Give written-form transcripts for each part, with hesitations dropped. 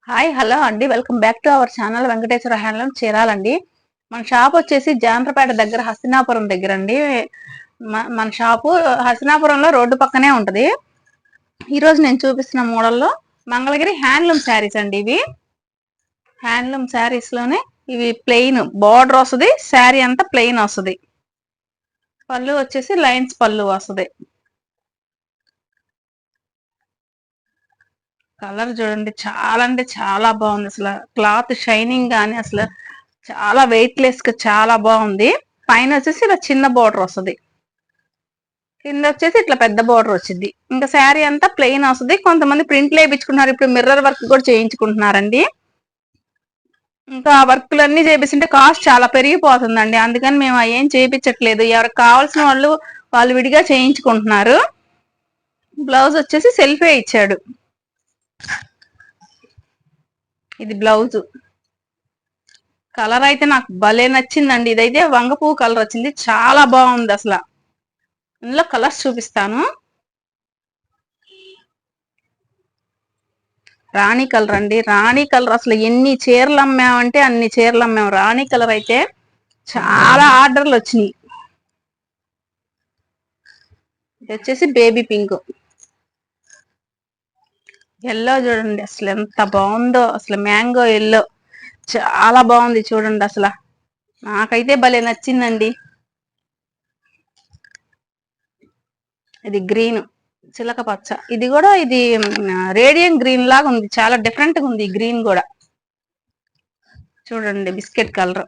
Hi hello అండి, welcome back to our channel Venkateswara handloom చీరాలండి. మన షాప్ వచ్చేసి జాండ్రపేట దగ్గర హస్తినాపురం దగ్గర అండి. మన షాపు హస్తినాపురంలో రోడ్డు పక్కనే ఉంటది. ఈరోజు నేను చూపిస్తున్న మోడల్లో మంగళగిరి హ్యాండ్లూమ్ శారీస్ అండి. ఇవి హ్యాండ్లూమ్ శారీస్ లోనే ఇవి ప్లెయిన్ బార్డర్ వస్తుంది. శారీ అంతా ప్లెయిన్ వస్తుంది. పళ్ళు వచ్చేసి లైన్స్ పళ్ళు వస్తుంది. కలర్ చూడండి, చాలా అంటే చాలా బాగుంది. అసలు క్లాత్ షైనింగ్ గానీ అసలు చాలా వెయిట్ లెస్ గా చాలా బాగుంది. పైన వచ్చేసి ఇలా చిన్న బోర్డర్ వస్తుంది, కింద వచ్చేసి ఇట్లా పెద్ద బోర్డర్ వచ్చింది. ఇంకా శారీ అంతా ప్లెయిన్ వస్తుంది. కొంతమంది ప్రింట్లు వేయించుకుంటున్నారు, ఇప్పుడు మిర్రర్ వర్క్ కూడా చేయించుకుంటున్నారండి. ఇంకా వర్క్లన్నీ చేపిస్తుంటే కాస్ట్ చాలా పెరిగిపోతుందండి. అందుకని మేము ఏం చేయించట్లేదు. ఎవరికి కావాల్సిన వాళ్ళు విడిగా చేయించుకుంటున్నారు. బ్లౌజ్ వచ్చేసి సెల్ఫే ఇచ్చాడు. ఇది బ్లౌజ్ కలర్ అయితే నాకు భలే నచ్చిందండి. ఇదైతే వంగపువ్వు కలర్ వచ్చింది, చాలా బాగుంది. అసలు ఇందులో కలర్స్ చూపిస్తాను. రాణి కలర్ అండి, రాణి కలర్ అసలు ఎన్ని చీరలు అమ్మామంటే అన్ని చీరలు అమ్మాము. రాణి కలర్ అయితే చాలా ఆర్డర్లు వచ్చినాయి. ఇది వచ్చేసి బేబీ పింక్. ఎల్లో చూడండి అసలు ఎంత బాగుందో. అసలు మ్యాంగో ఎల్లో చాలా బాగుంది చూడండి. అసలు నాకైతే భలే నచ్చిందండి. ఇది గ్రీన్ చిలక పచ్చ. ఇది కూడా ఇది రేడియం గ్రీన్ లాగా ఉంది, చాలా డిఫరెంట్ గా ఉంది. ఈ గ్రీన్ కూడా చూడండి, బిస్కెట్ కలర్.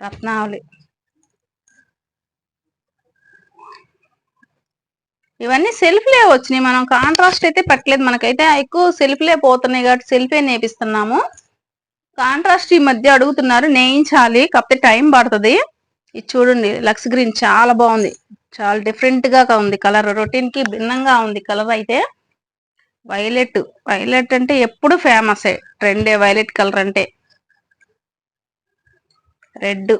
రత్నావళి. ఇవన్నీ సెల్ఫ్లే వచ్చినాయి, మనం కాంట్రాస్ట్ అయితే పెట్టలేదు. మనకైతే ఎక్కువ సెల్ఫ్లే పోతున్నాయి కాబట్టి సెల్ఫే నేపిస్తున్నాము. కాంట్రాస్ట్ ఈ మధ్య అడుగుతున్నారు, నేయించాలి, కాకపోతే టైం పడుతుంది. ఇది చూడండి, లక్స్ గ్రీన్ చాలా బాగుంది. చాలా డిఫరెంట్ గా ఉంది కలర్, రొటీన్ కి భిన్నంగా ఉంది కలర్ అయితే. వైలెట్, వైలెట్ అంటే ఎప్పుడు ఫేమస్ ట్రెండే వైలెట్ కలర్ అంటే. రెడ్,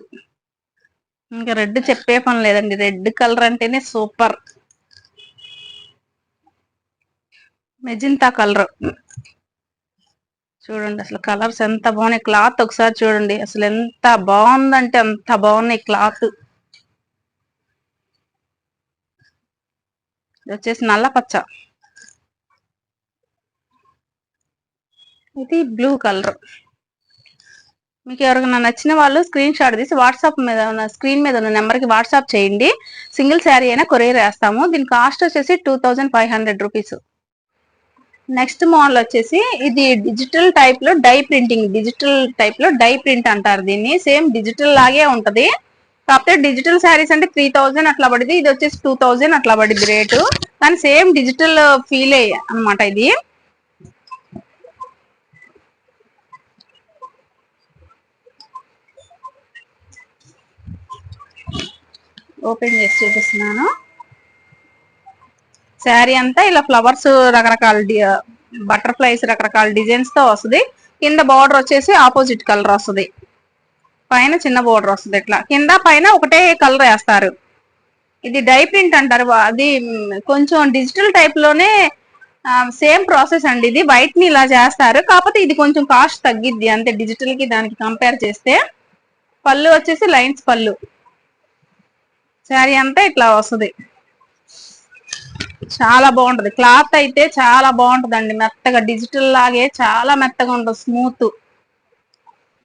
ఇంకా రెడ్ చెప్పే పని లేదండి. రెడ్ కలర్ అంటేనే సూపర్. మెజింతా కలర్ చూడండి, అసలు కలర్స్ ఎంత బాగున్నాయి. క్లాత్ ఒకసారి చూడండి, అసలు ఎంత బాగుందంటే అంత బాగున్నాయి క్లాత్. ఇది వచ్చేసి నల్ల పచ్చ. ఇది బ్లూ కలర్. మీకు ఎవరికైనా నచ్చిన వాళ్ళు స్క్రీన్ షాట్ తీసి వాట్సాప్ మీద ఉన్న స్క్రీన్ మీద ఉన్న నెంబర్కి వాట్సాప్ చేయండి. సింగిల్ శారీ అయినా కొరియర్ వేస్తాము. దీని కాస్ట్ వచ్చేసి 2500 రూపీస్. నెక్స్ట్ మోడల్ వచ్చేసి ఇది డిజిటల్ టైప్ లో డై ప్రింటింగ్. డిజిటల్ టైప్ లో డై ప్రింట్ అంటారు దీన్ని. సేమ్ డిజిటల్ లాగే ఉంటది, కాకపోతే డిజిటల్ శారీస్ అంటే 3000 అట్లా పడింది. ఇది వచ్చేసి 2000 అట్లా పడింది రేటు. కానీ సేమ్ డిజిటల్ ఫీల్ అన్నమాట. ఇది ఓపెన్ చేసి చూపిస్తున్నాను. శారీ అంతా ఇలా ఫ్లవర్స్ రకరకాల బటర్ఫ్లైస్ రకరకాల డిజైన్స్ తో వస్తుంది. కింద బార్డర్ వచ్చేసి ఆపోజిట్ కలర్ వస్తుంది, పైన చిన్న బోర్డర్ వస్తుంది. ఇట్లా కింద పైన ఒకటే కలర్ వేస్తారు. ఇది డై ప్రింట్ అంటారు. అది కొంచెం డిజిటల్ టైప్ లోనే సేమ్ ప్రాసెస్ అండి. ఇది వైట్ ని ఇలా చేస్తారు, కాకపోతే ఇది కొంచెం కాస్ట్ తగ్గిద్ది అంతే డిజిటల్ కి దానికి కంపేర్ చేస్తే. పళ్ళు వచ్చేసి లైన్స్ పళ్ళు. శారీ అంతా ఇట్లా వస్తుంది, చాలా బాగుంటది. క్లాత్ అయితే చాలా బాగుంటదండి, మెత్తగా డిజిటల్ లాగే చాలా మెత్తగా ఉంటుంది, స్మూత్.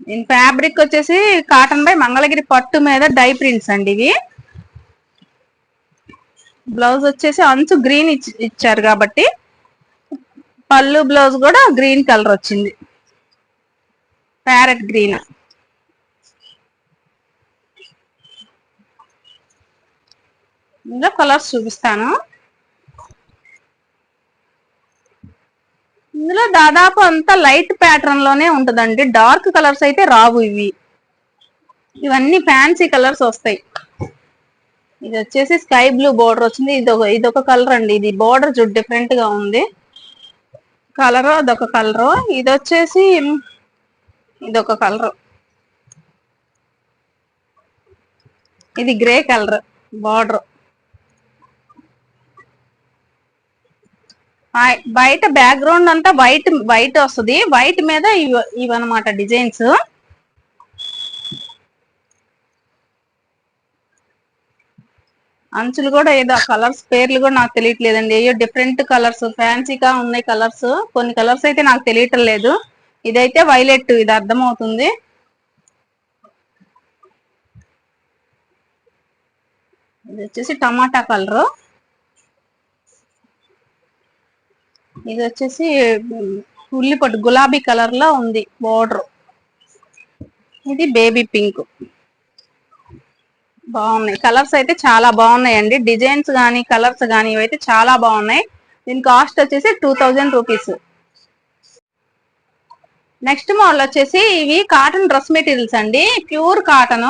దీని ఫ్యాబ్రిక్ వచ్చేసి కాటన్ బై మంగళగిరి పట్టు మీద డై ప్రింట్స్ అండి ఇవి. బ్లౌజ్ వచ్చేసి అంచు గ్రీన్ ఇచ్చారు కాబట్టి పళ్ళు బ్లౌజ్ కూడా గ్రీన్ కలర్ వచ్చింది, ప్యారెట్ గ్రీన్. ఇంకా కలర్స్ చూపిస్తాను. ఇందులో దాదాపు అంతా లైట్ ప్యాటర్న్ లోనే ఉంటదండి, డార్క్ కలర్స్ అయితే రావు. ఇవన్నీ ఫ్యాన్సీ కలర్స్ వస్తాయి. ఇది వచ్చేసి స్కై బ్లూ బోర్డర్ వచ్చింది. ఇదొక కలర్ అండి. ఇది బోర్డర్ చూడు డిఫరెంట్ గా ఉంది, కలర్ అదొక కలరు. ఇది వచ్చేసి ఇదొక కలర్. ఇది గ్రే కలర్ బార్డర్. బయట బ్యాక్గ్రౌండ్ అంతా వైట్ వైట్ వస్తుంది, వైట్ మీద ఇవన్నమాట డిజైన్స్. అంచులు కూడా ఏదో కలర్స్ పేర్లు కూడా నాకు తెలియట్లేదండి, ఏయో డిఫరెంట్ కలర్స్ ఫ్యాన్సీగా ఉన్నాయి కలర్స్. కొన్ని కలర్స్ అయితే నాకు తెలియటం లేదు. ఇదైతే వైలెట్, ఇది అర్థమవుతుంది. ఇది వచ్చేసి టమాటా కలర్. ఇది వచ్చేసి ఉల్లిపొట్టు గులాబీ కలర్ లో ఉంది బోర్డర్. ఇది బేబీ పింక్. బాగున్నాయి కలర్స్ అయితే చాలా బాగున్నాయండి, డిజైన్స్ కానీ కలర్స్ కానీ ఇవైతే చాలా బాగున్నాయి. దీని కాస్ట్ వచ్చేసి 2000 రూపీస్. నెక్స్ట్ మోడల్ వచ్చేసి ఇవి కాటన్ డ్రెస్ మెటీరియల్స్ అండి, ప్యూర్ కాటన్.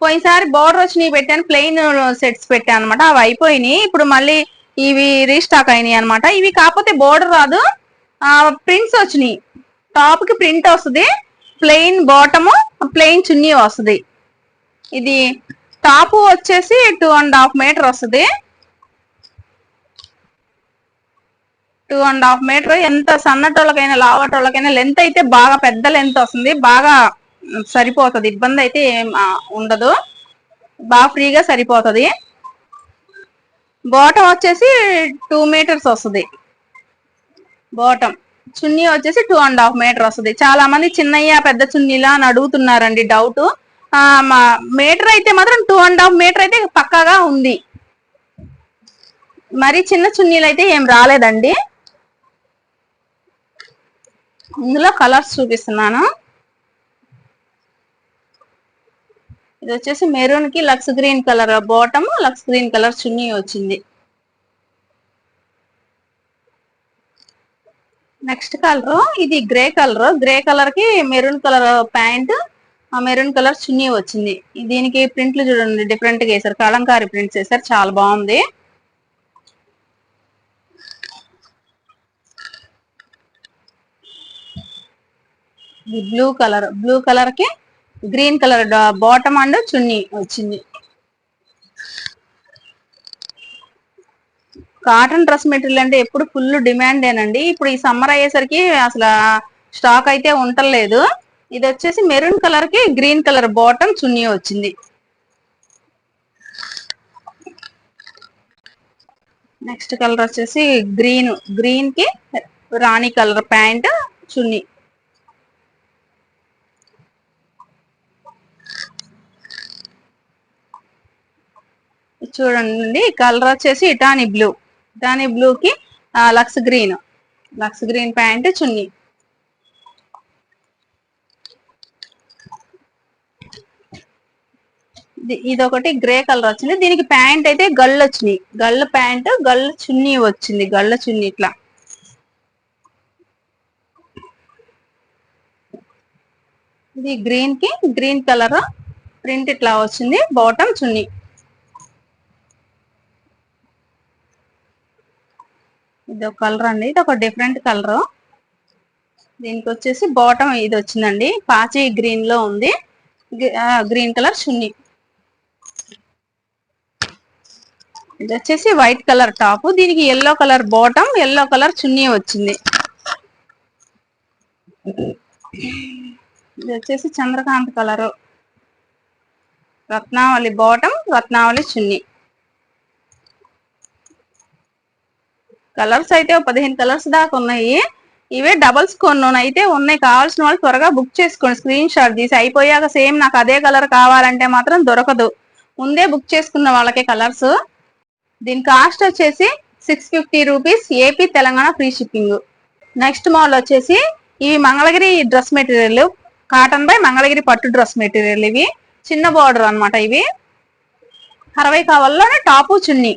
పోయినసారి బోర్డర్ వచ్చినవి పెట్టాను, ప్లెయిన్ సెట్స్ పెట్టాను అనమాట, అవి అయిపోయినాయి. ఇప్పుడు మళ్ళీ ఇవి రీస్టాక్ అయినాయి అనమాట. ఇవి కాకపోతే బోర్డర్ రాదు, ప్రింట్స్ వచ్చినాయి. టాప్ కి ప్రింట్ వస్తుంది, ప్లెయిన్ బాటము, ప్లెయిన్ చున్నీ వస్తుంది. ఇది టాప్ వచ్చేసి 2.5 మీటర్ వస్తుంది. 2.5 మీటర్. ఎంత సన్నటోళ్ళకైనా లావటోళ్ళకైనా లెంత్ అయితే బాగా పెద్ద లెంత్ వస్తుంది, బాగా సరిపోతుంది, ఇబ్బంది అయితే ఏం ఉండదు, బాగా ఫ్రీగా సరిపోతుంది. బాటమ్ వచ్చేసి 2 మీటర్స్ వస్తుంది. బాటమ్ చున్నీ వచ్చేసి 2.5 మీటర్ వస్తుంది. చాలా మంది చిన్నయ్య పెద్ద చున్నీలా అని అడుగుతున్నారండి, డౌట్. మీటర్ అయితే మాత్రం 2.5 మీటర్ అయితే పక్కాగా ఉంది. మరి చిన్న చున్నీలు అయితే ఏం రాలేదండి. ఇందులో కలర్స్ చూపిస్తున్నాను. ఇది వచ్చేసి మెరూన్ కి lux green colour bottom, lux green colour chunni వచ్చింది. నెక్స్ట్ కలర్ ఇది గ్రే కలర్. గ్రే కలర్ కి maroon colour pant, maroon colour chunni వచ్చింది. దీనికి ప్రింట్లు చూడండి డిఫరెంట్ గా వేసారు, కలంకారీ ప్రింట్స్ వేసారు, చాలా బాగుంది. ఇది బ్లూ కలర్ కి గ్రీన్ కలర్ బాటమ్ అండ్ చున్నీ వచ్చింది. కాటన్ డ్రెస్ మెటీరియల్ అంటే ఎప్పుడు ఫుల్ డిమాండేనండి. ఇప్పుడు ఈ సమ్మర్ అయ్యేసరికి అసలు స్టాక్ అయితే ఉండలేదు. ఇది వచ్చేసి మెరూన్ కలర్ కి గ్రీన్ కలర్ బాటమ్ చున్నీ వచ్చింది. నెక్స్ట్ కలర్ వచ్చేసి గ్రీన్ కి రాణి కలర్ ప్యాంట్ చున్నీ. చూడండి కలర్ వచ్చేసి ఇటానీ బ్లూ కి లక్స్ గ్రీన్ ప్యాంట్ చున్నీ. ఇది ఒకటి గ్రే కలర్ వచ్చింది. దీనికి ప్యాంట్ అయితే గళ్ళు వచ్చినాయి, గళ్ళ ప్యాంట్ గళ్ళ చున్నీ వచ్చింది, గళ్ళ చున్నీ ఇట్లా. ఇది గ్రీన్ కి గ్రీన్ కలర్ ప్రింట్ ఇట్లా వచ్చింది, బాటమ్ చున్నీ. ఇది ఒక కలర్ అండి, ఇది ఒక డిఫరెంట్ కలర్. దీనికి వచ్చేసి బాటమ్ ఇది వచ్చిందండి, పాచి గ్రీన్ లో ఉంది, గ్రీన్ కలర్ చున్నీ. ఇది వచ్చేసి వైట్ కలర్ టాప్, దీనికి yellow colour bottom, yellow colour chunni వచ్చింది. ఇది వచ్చేసి చంద్రకాంత్ కలర్, రత్నావళి బాటమ్, రత్నావళి చున్నీ. కలర్స్ అయితే 15 కలర్స్ దాకా ఉన్నాయి. ఇవే డబల్స్ కొన్ని అయితే ఉన్నాయి, కావాల్సిన వాళ్ళు త్వరగా బుక్ చేసుకోండి, స్క్రీన్ షాట్ తీసి. అయిపోయాక సేమ్ నాకు అదే కలర్ కావాలంటే మాత్రం దొరకదు, ముందే బుక్ చేసుకున్న వాళ్ళకే కలర్స్. దీని కాస్ట్ వచ్చేసి 650 rupees, AP Telangana free shipping. Next model వచ్చేసి ఇవి Mangalagiri dress material, cotton by Mangalagiri పట్టు డ్రెస్ మెటీరియల్. ఇవి చిన్న బార్డర్ అనమాట. ఇవి 60 కావాల్లోనే టాపు చున్నీ.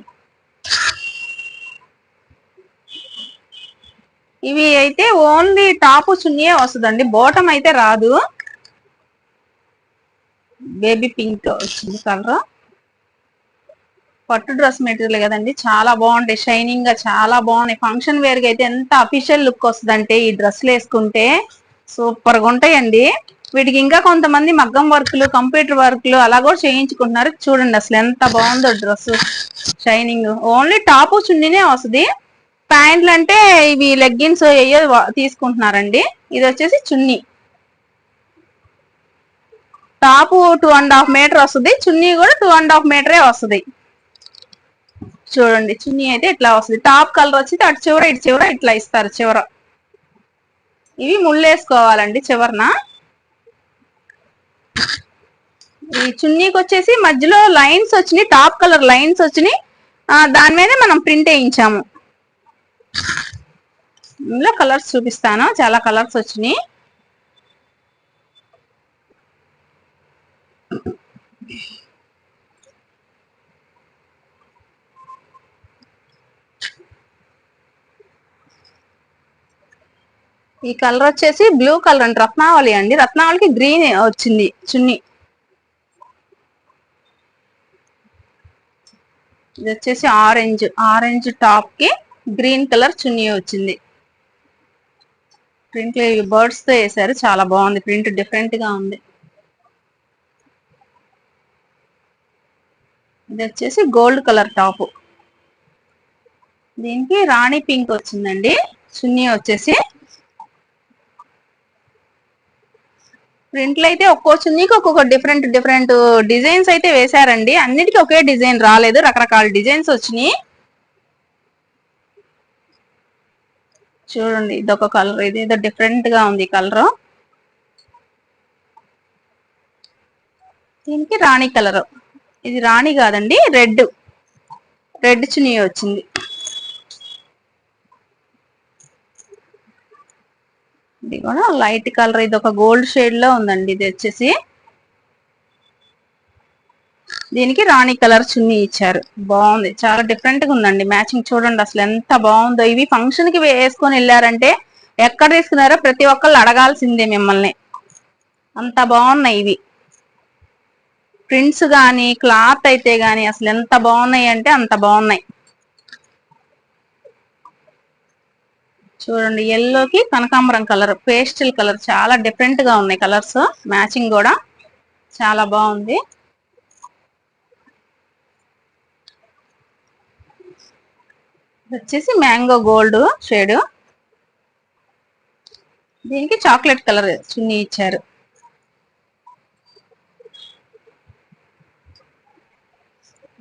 ఇవి అయితే ఓన్లీ టాపు చున్నీయే వస్తుందండి, బాటమ్ అయితే రాదు. బేబీ పింక్ వచ్చింది కలర్. పట్టు డ్రెస్ మెటీరియల్ కదండి, చాలా బాగుంటాయి, షైనింగ్ గా చాలా బాగున్నాయి. ఫంక్షన్ వేర్ గా అయితే ఎంత అఫీషియల్ లుక్ వస్తుంది అంటే ఈ డ్రెస్లు వేసుకుంటే సూపర్ గా ఉంటాయండి. వీటికి ఇంకా కొంతమంది మగ్గం వర్క్లు, కంప్యూటర్ వర్క్లు అలా కూడా చేయించుకుంటున్నారు. చూడండి అసలు ఎంత బాగుందో డ్రెస్, షైనింగ్. ఓన్లీ టాపు చున్నీనే వస్తుంది, ప్యాంట్లు అంటే ఇవి లెగ్గిన్స్ ఏయో తీసుకుంటున్నారండి. ఇది వచ్చేసి చున్నీ. టాప్ 2.5 మీటర్ వస్తుంది, చున్నీ కూడా 2.5 మీటరే వస్తుంది. చూడండి చున్నీ అయితే ఇట్లా వస్తుంది. టాప్ కలర్ వచ్చి అటు చివర ఇటు చివర ఇట్లా ఇస్తారు చివర. ఇవి ముళ్ళేసుకోవాలండి చివరన. ఈ చున్నీకి వచ్చేసి మధ్యలో లైన్స్ వచ్చినాయి, టాప్ కలర్ లైన్స్ వచ్చినాయి. దాని మీద మనం ప్రింట్ వేయించాము. ఇందులో కలర్స్ చూపిస్తాను, చాలా కలర్స్ వచ్చినాయి. ఈ కలర్ వచ్చేసి బ్లూ కలర్ అండి, రత్నావళి అండి. రత్నావళికి గ్రీన్ వచ్చింది చున్నీ. ఇది వచ్చేసి ఆరెంజ్ టాప్ కి గ్రీన్ కలర్ చున్నీ వచ్చింది. ప్రింట్ బర్డ్స్ తో వేసారు, చాలా బాగుంది. ప్రింట్ డిఫరెంట్ గా ఉంది. ఇది వచ్చేసి గోల్డ్ కలర్ టాప్. దీనికి రాణి పింక్ వచ్చిందండి చున్నీ వచ్చేసి. ప్రింట్లు అయితే ఒక్కో చున్నీకి ఒక్కొక్క డిఫరెంట్ డిజైన్స్ అయితే వేశారండి. అన్నిటికీ ఒకే డిజైన్ రాలేదు, రకరకాల డిజైన్స్ వచ్చినాయి. చూడండి ఇదొక కలర్, ఇది ఏదో డిఫరెంట్ గా ఉంది కలర్. దీనికి రాణి కలర్. ఇది రాణి కాదండి, రెడ్ చున్నీ వచ్చింది. ఇది కూడా లైట్ కలర్, ఇది ఒక గోల్డ్ షేడ్ లో ఉందండి. ఇది వచ్చేసి దీనికి రాణి కలర్ చున్నీ ఇచ్చారు. బాగుంది, చాలా డిఫరెంట్ గా ఉందండి. మ్యాచింగ్ చూడండి అసలు ఎంత బాగుందో. ఇవి ఫంక్షన్ కి వేసుకొని వెళ్ళారంటే ఎక్కడ తీసుకున్నారో ప్రతి ఒక్కళ్ళు అడగాల్సిందే మిమ్మల్ని, అంత బాగున్నాయి ఇవి. ప్రింట్స్ గాని క్లాత్ అయితే గాని అసలు ఎంత బాగున్నాయి అంటే అంత బాగున్నాయి. చూడండి ఎల్లోకి కనకాంబరం కలర్, పేస్టల్ కలర్, చాలా డిఫరెంట్ గా ఉన్నాయి కలర్స్. మ్యాచింగ్ కూడా చాలా బాగుంది. వచ్చేసి మ్యాంగో గోల్డ్ షేడ్. దీనికి చాక్లెట్ కలర్ చున్నీ ఇచ్చారు.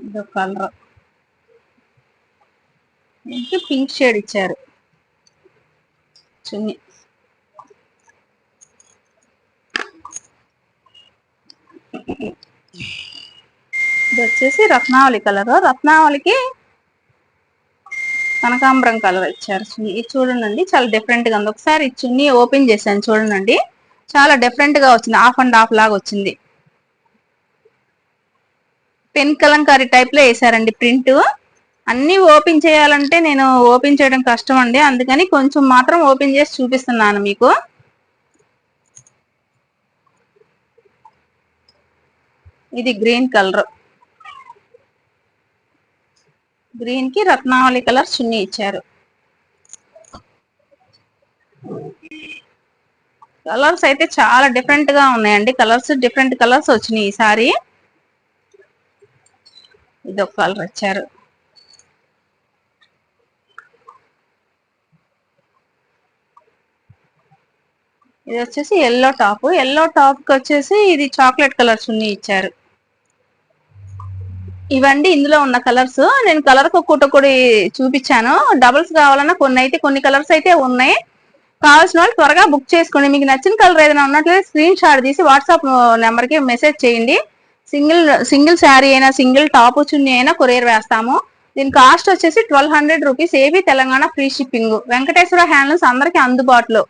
ఇదో కలర్. దీనికి పింక్ షేడ్ ఇచ్చారు చున్నీ. ఇది వచ్చేసి రత్నావళి కలర్. రత్నావళికి కనకాంబరం కలర్ ఇచ్చారు చున్నీ. ఇది చూడండి చాలా డిఫరెంట్ గా ఉంది. ఒకసారి ఈ చున్నీ ఓపెన్ చేశాను చూడండి, చాలా డిఫరెంట్ గా వచ్చింది. హాఫ్ అండ్ హాఫ్ లాగా వచ్చింది. పెన్ కలంకారీ టైప్ లో వేసారండి ప్రింట్. అన్ని ఓపెన్ చేయాలంటే నేను ఓపెన్ చేయడం కష్టం అండి, అందుకని కొంచెం మాత్రం ఓపెన్ చేసి చూపిస్తున్నాను మీకు. ఇది గ్రీన్ కలర్. గ్రీన్ కి రత్నావళి కలర్ చున్నీ ఇచ్చారు. కలర్స్ అయితే చాలా డిఫరెంట్ గా ఉన్నాయండి. డిఫరెంట్ కలర్స్ వచ్చినాయి ఈసారి. ఇది ఒక కలర్ ఇచ్చారు. ఇది వచ్చేసి ఎల్లో టాప్. ఎల్లో టాప్ కి వచ్చేసి ఇది చాక్లెట్ కలర్ చున్నీ ఇచ్చారు. ఇవండి ఇందులో ఉన్న కలర్స్. నేను కలర్ ఒక్కొక్కటి చూపించాను. డబుల్స్ కావాలన్నా కొన్ని కలర్స్ అయితే ఉన్నాయి. కావాల్సిన వాళ్ళు త్వరగా బుక్ చేసుకోండి. మీకు నచ్చిన కలర్ ఏదైనా ఉన్నట్లయితే స్క్రీన్ షాట్ తీసి వాట్సాప్ నెంబర్ కి మెసేజ్ చేయండి. సింగిల్ శారీ అయినా సింగిల్ టాప్ చున్నీ అయినా కొరియర్ వేస్తాము. దీని కాస్ట్ వచ్చేసి 1200 rupees. AP Telangana free shipping. Venkateswara handlooms అందరికీ అందుబాటులో.